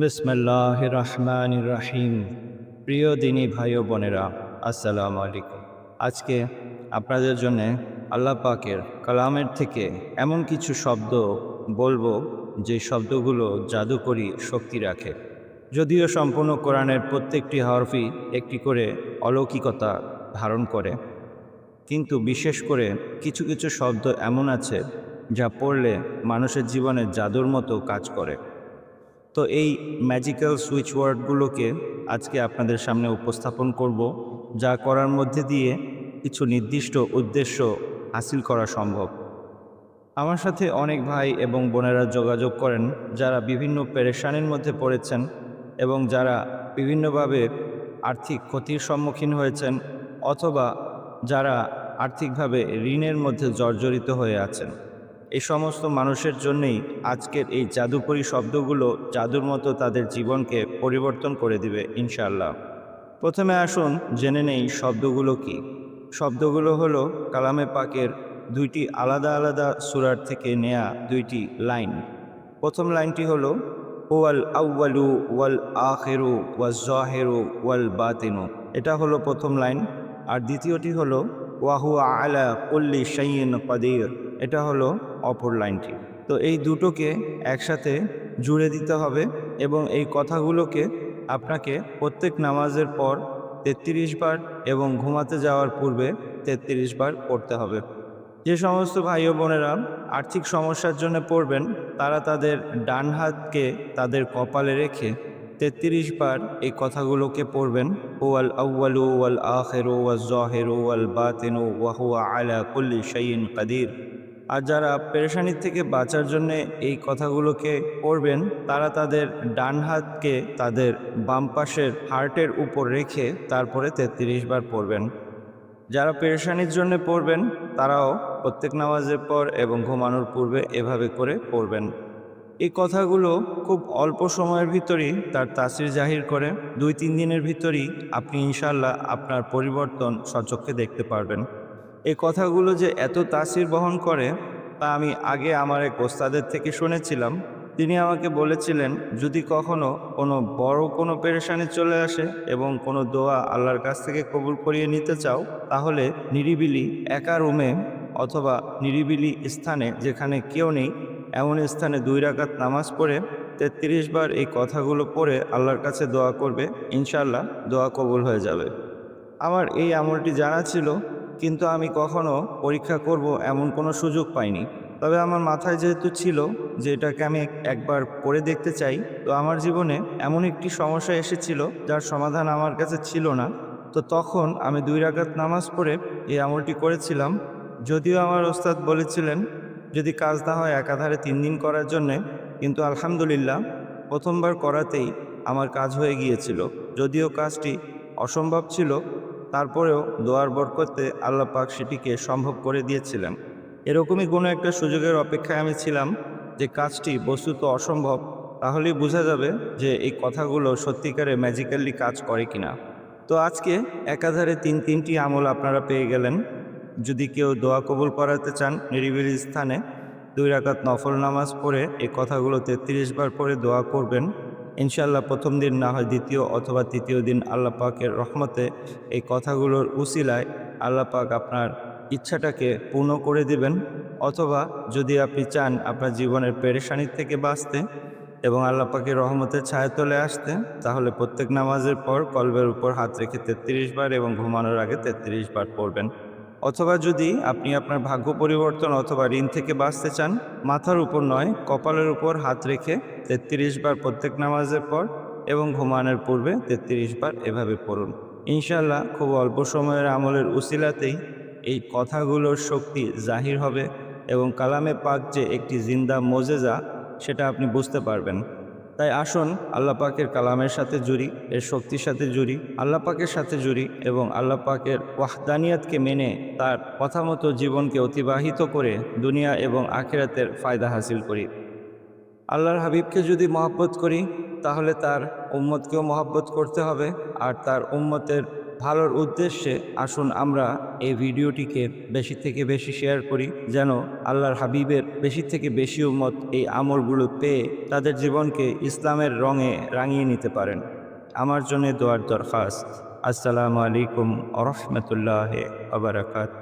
বিসমিল্লাহির রহমানির রহিম। প্রিয় দিনী ভাই ও বোনেরা, আসসালামু আলাইকুম। আজকে আপনাদের জন্যে আল্লাহ পাকের কালামের থেকে এমন কিছু শব্দ বলবো যে শব্দগুলো জাদুকরী শক্তি রাখে। যদিও সম্পূর্ণ কোরআনের প্রত্যেকটি হরফই একটি করে অলৌকিকতা ধারণ করে, কিন্তু বিশেষ করে কিছু কিছু শব্দ এমন আছে যা পড়লে মানুষের জীবনে জাদুর মতো কাজ করে। তো এই ম্যাজিক্যাল সুইচ ওয়ার্ডগুলোকে আজকে আপনাদের সামনে উপস্থাপন করব, যা করার মধ্যে দিয়ে কিছু নির্দিষ্ট উদ্দেশ্য হাসিল করা সম্ভব। আমার সাথে অনেক ভাই এবং বোনেরা যোগাযোগ করেন যারা বিভিন্ন পেরেশানির মধ্যে পড়েছেন এবং যারা বিভিন্নভাবে আর্থিক ক্ষতির সম্মুখীন হয়েছেন, অথবা যারা আর্থিকভাবে ঋণের মধ্যে জর্জরিত হয়ে আছেন। এই সমস্ত মানুষের জন্যেই আজকের এই জাদুকরী শব্দগুলো জাদুর মতো তাদের জীবনকে পরিবর্তন করে দিবে ইনশাআল্লাহ। প্রথমে আসুন জেনে নেই শব্দগুলো কি। শব্দগুলো হলো কালামে পাকের দুইটি আলাদা আলাদা সূরার থেকে নেয়া দুইটি লাইন। প্রথম লাইনটি হলো হুয়াল আউয়ালু ওয়াল আখিরু ওয়াজ জাহিরু ওয়াল বাতিনু। এটা হলো প্রথম লাইন। আর দ্বিতীয়টি হলো ওয়াহুয়া আলা কুল্লি শাইইন কাদির। এটা হলো অপর লাইনটি। তো এই দুটোকে একসাথে জুড়ে দিতে হবে এবং এই কথাগুলোকে আপনাকে প্রত্যেক নামাজের পর ৩৩ বার এবং ঘুমাতে যাওয়ার পূর্বে ৩৩ বার পড়তে হবে। যে সমস্ত ভাই ও বোনেরা আর্থিক সমস্যার জন্য পড়বেন, তারা তাদের ডান হাতকে তাদের কপালে রেখে ৩৩ বার এই কথাগুলোকে পড়বেন। হুয়াল আউয়ালু ওয়াল আখিরু ওয়াজ জাহিরু ওয়াল বাতিনু ওয়া হুয়া আলা কুল্লি শাইইন কাদির। আর যারা পেরেশানির থেকে বাঁচার জন্যে এই কথাগুলোকে পড়বেন, তারা তাদের ডান হাতকে তাদের বাম পাশের হার্টের উপর রেখে তারপরে ৩৩ বার পড়বেন। যারা পেরেশানির জন্য পড়বেন, তারাও প্রত্যেক নামাজের পর এবং ঘুমানোর পূর্বে এভাবে করে পড়বেন। এই কথাগুলো খুব অল্প সময়ের ভিতরেই তার তাসির জাহির করে। ২-৩ দিনের ভিতরেই আপনি ইনশাআল্লাহ আপনার পরিবর্তন স্বচক্ষে দেখতে পারবেন। এই কথাগুলো যে এত তাসির বহন করে তা আমি আগে আমার এক ওস্তাদের থেকে শুনেছিলাম। তিনি আমাকে বলেছিলেন, যদি কখনো কোনো বড় কোনো পেরেশানি চলে আসে এবং কোনো দোয়া আল্লাহর কাছ থেকে কবুল করিয়ে নিতে চাও, তাহলে নিরিবিলি একা রুমে অথবা নিরিবিলি স্থানে যেখানে কেউ নেই, এমন স্থানে ২ রাকাত নামাজ পড়ে ৩৩ বার এই কথাগুলো পড়ে আল্লাহর কাছে দোয়া করবে। ইনশাআল্লাহ দোয়া কবুল হয়ে যাবে। আমার এই আমলটি জানা ছিল, কিন্তু আমি কখনো পরীক্ষা করব এমন কোনো সুযোগ পাইনি। তবে আমার মাথায় যেহেতু ছিল যে এটাকে আমি একবার করে দেখতে চাই, তো আমার জীবনে এমন একটি সমস্যা এসেছিল যার সমাধান আমার কাছে ছিল না। তো তখন আমি ২ রাকাত নামাজ পড়ে এই আমলটি করেছিলাম। যদিও আমার ওস্তাদ বলেছিলেন যদি কাজ না হয় একাধারে ৩ দিন করার জন্যে, কিন্তু আলহামদুলিল্লাহ প্রথমবার করাতেই আমার কাজ হয়ে গিয়েছিল। যদিও কাজটি অসম্ভব ছিল, তারপরেও দোয়ার বরকতে আল্লাহ পাক সেটিকে সম্ভব করে দিয়েছিলেন। এরকমই কোনো একটা সুযোগের অপেক্ষায় আমি ছিলাম যে কাজটি বস্তুত অসম্ভব, তাহলেই বোঝা যাবে যে এই কথাগুলো সত্যিকারে ম্যাজিক্যালি কাজ করে কিনা। তো আজকে একাধারে ৩টি আমল আপনারা পেয়ে গেলেন। যদি কেউ দোয়া কবুল করাতে চান, নিরিবিলি স্থানে ২ রাকাত নফল নামাজ পড়ে এই কথাগুলো ৩৩ বার পড়ে দোয়া করবেন। ইনশাআল্লাহ প্রথম দিন না হয় দ্বিতীয় অথবা তৃতীয় দিন আল্লাহ পাকের রহমতে এই কথাগুলোর উসিলায় আল্লাহ পাক আপনার ইচ্ছাটাকে পূর্ণ করে দিবেন। অথবা যদি আপনি চান আপনার জীবনের পেরেশানির থেকে বাঁচতে এবং আল্লাহ পাকের রহমতের ছায়াতলে আসতে, তাহলে প্রত্যেক নামাজের পর কলবের উপর হাত রেখে ৩৩ বার এবং ঘুমানোর আগে ৩৩ বার পড়বেন। অথবা যদি আপনি আপনার ভাগ্য পরিবর্তন অথবা ঋণ থেকে বাঁচতে চান, মাথার উপর নয় কপালের উপর হাত রেখে ৩৩ বার প্রত্যেক নামাজের পর এবং ঘুমানোর পূর্বে ৩৩ বার এভাবে পড়ুন। ইনশাআল্লাহ খুব অল্প সময়ের আমলের উসিলাতেই এই কথাগুলোর শক্তি জাহির হবে এবং কালামে পাক যে একটি জিন্দা মোজেজা, সেটা আপনি বুঝতে পারবেন। তাই আসুন আল্লাহ পাকের কালামের সাথে জুড়ি, এর শক্তির সাথে জুড়ি, আল্লাহ পাকের সাথে জুড়ি এবং আল্লাহ পাকের ওয়াহদানিয়াতকে মেনে তার কথা মতো জীবনকে অতিবাহিত করে দুনিয়া এবং আখিরাতের ফায়দা হাসিল করি। আল্লাহর হাবিবকে যদি মহব্বত করি, তাহলে তার উম্মতকেও মহব্বত করতে হবে, আর তার উম্মতের ভালোর উদ্দেশ্যে আসুন আমরা এই ভিডিওটিকে বেশি থেকে বেশি শেয়ার করি, যেন আল্লাহর হাবিবের বেশি থেকে বেশি উম্মত এই আমলগুলো পেয়ে তাদের জীবনকে ইসলামের রঙে রাঙিয়ে নিতে পারেন। আমার জন্য দোয়ার দরখাস্ত। আসসালামু আলাইকুম ওয়া রাহমাতুল্লাহি ওয়া বারাকাতুহু।